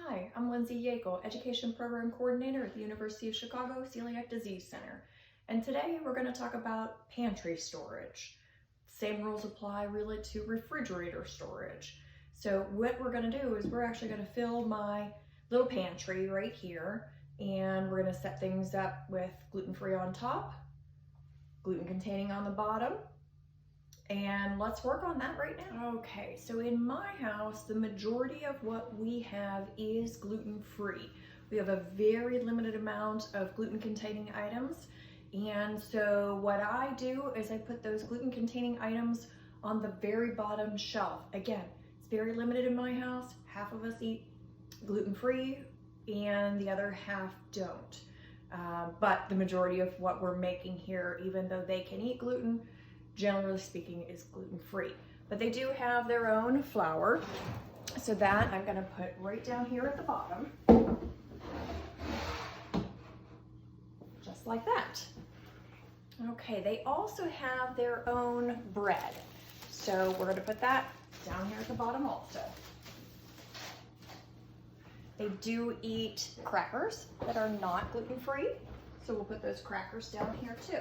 Hi, I'm Lindsay Yackel, Education Program Coordinator at the University of Chicago Celiac Disease Center. And today we're going to talk about pantry storage. Same rules apply really to refrigerator storage. So what we're going to do is we're actually going to fill my little pantry right here, and we're going to set things up with gluten-free on top, gluten-containing on the bottom, and let's work on that right now. Okay, so in my house, the majority of what we have is gluten-free. We have a very limited amount of gluten-containing items. And so what I do is I put those gluten-containing items on the very bottom shelf. Again, it's very limited in my house. Half of us eat gluten-free and the other half don't. But the majority of what we're making here, even though they can eat gluten, generally speaking, is gluten-free. But they do have their own flour. So that I'm gonna put right down here at the bottom. Just like that. Okay, they also have their own bread. So we're gonna put that down here at the bottom also. They do eat crackers that are not gluten-free. So we'll put those crackers down here too.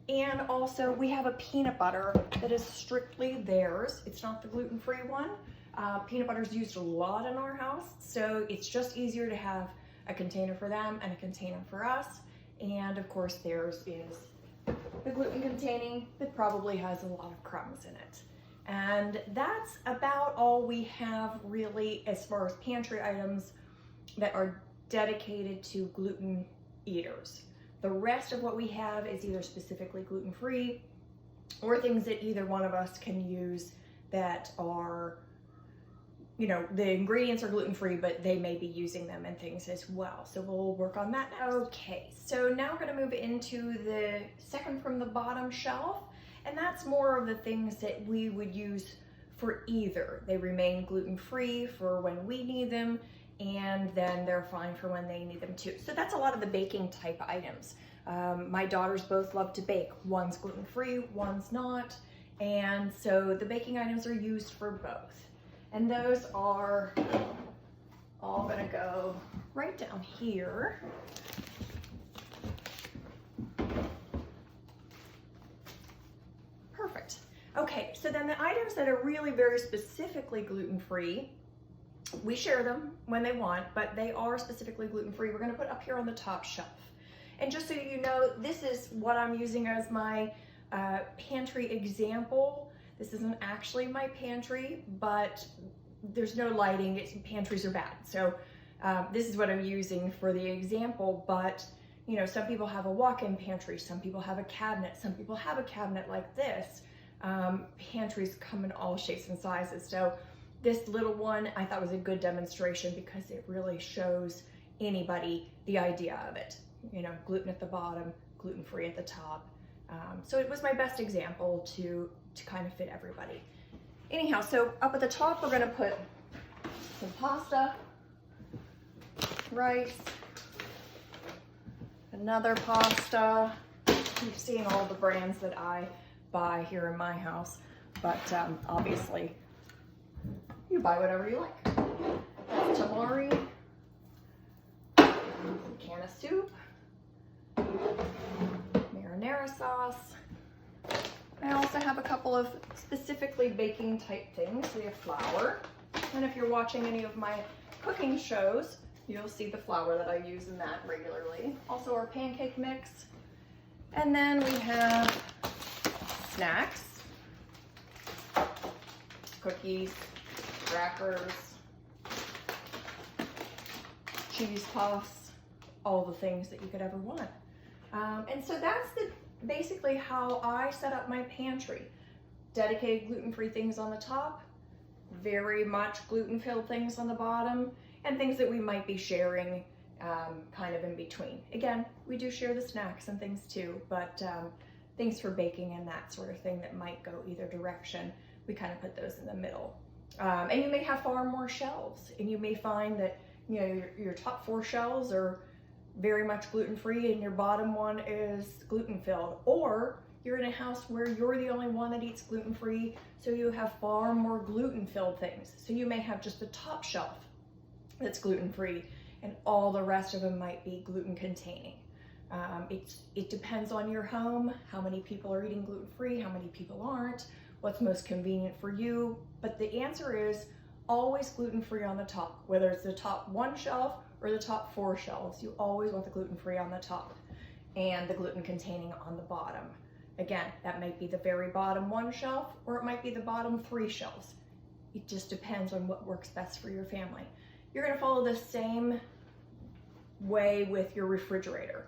And also we have a peanut butter that is strictly theirs. It's not the gluten-free one. Peanut butter is used a lot in our house, so it's just easier to have a container for them and a container for us. And of course theirs is the gluten containing that probably has a lot of crumbs in it. And that's about all we have really as far as pantry items that are dedicated to gluten eaters. The rest of what we have is either specifically gluten-free or things that either one of us can use that are, you know, the ingredients are gluten-free, but they may be using them in things as well. So we'll work on that next. Okay, so now we're gonna move into the second from the bottom shelf, and that's more of the things that we would use for either. They remain gluten-free for when we need them, and then they're fine for when they need them too. So that's a lot of the baking type items. My daughters both love to bake. One's gluten-free, one's not. And so the baking items are used for both. And those are all gonna go right down here. Perfect. Okay, so then the items that are really very specifically gluten-free, we share them when they want, but they are specifically gluten-free. We're gonna put up here on the top shelf. And just so you know, this is what I'm using as my pantry example. This isn't actually my pantry, but there's no lighting, pantries are bad. So this is what I'm using for the example, but you know, some people have a walk-in pantry, some people have a cabinet, some people have a cabinet like this. Pantries come in all shapes and sizes. So this little one I thought was a good demonstration because it really shows anybody the idea of it. You know, gluten at the bottom, gluten-free at the top. So it was my best example to kind of fit everybody. Anyhow, so up at the top we're gonna put some pasta, rice, another pasta. You've seen all the brands that I buy here in my house, but obviously you buy whatever you like. That's tamari, some can of soup, marinara sauce. I also have a couple of specifically baking type things. We have flour, and if you're watching any of my cooking shows, you'll see the flour that I use in that regularly. Also our pancake mix. And then we have snacks, cookies, crackers, cheese puffs, all the things that you could ever want. And so that's basically how I set up my pantry. Dedicated gluten-free things on the top, very much gluten-filled things on the bottom, and things that we might be sharing kind of in between. Again, we do share the snacks and things too, but things for baking and that sort of thing that might go either direction, we kind of put those in the middle. And you may have far more shelves, and you may find that, you know, your top 4 shelves are very much gluten-free and your bottom one is gluten-filled, or you're in a house where you're the only one that eats gluten-free, so you have far more gluten-filled things. So you may have just the top shelf that's gluten-free, and all the rest of them might be gluten-containing. It depends on your home, how many people are eating gluten-free, how many people aren't, what's most convenient for you. But the answer is always gluten-free on the top, whether it's the top 1 shelf or the top 4 shelves. You always want the gluten-free on the top and the gluten-containing on the bottom. Again, that might be the very bottom 1 shelf, or it might be the bottom 3 shelves. It just depends on what works best for your family. You're gonna follow the same way with your refrigerator.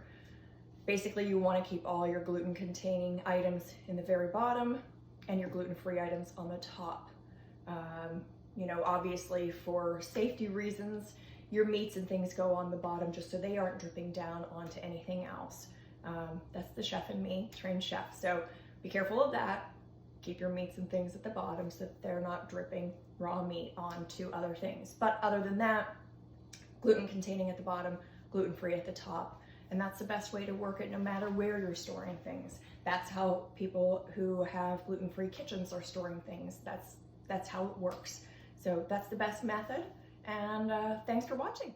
Basically, you wanna keep all your gluten-containing items in the very bottom and your gluten-free items on the top. You know, obviously for safety reasons, your meats and things go on the bottom just so they aren't dripping down onto anything else. That's the chef in me, trained chef. So be careful of that. Keep your meats and things at the bottom so that they're not dripping raw meat onto other things. But other than that, gluten containing at the bottom, gluten-free at the top. And that's the best way to work it no matter where you're storing things. That's how people who have gluten-free kitchens are storing things. That's how it works. So that's the best method. And thanks for watching.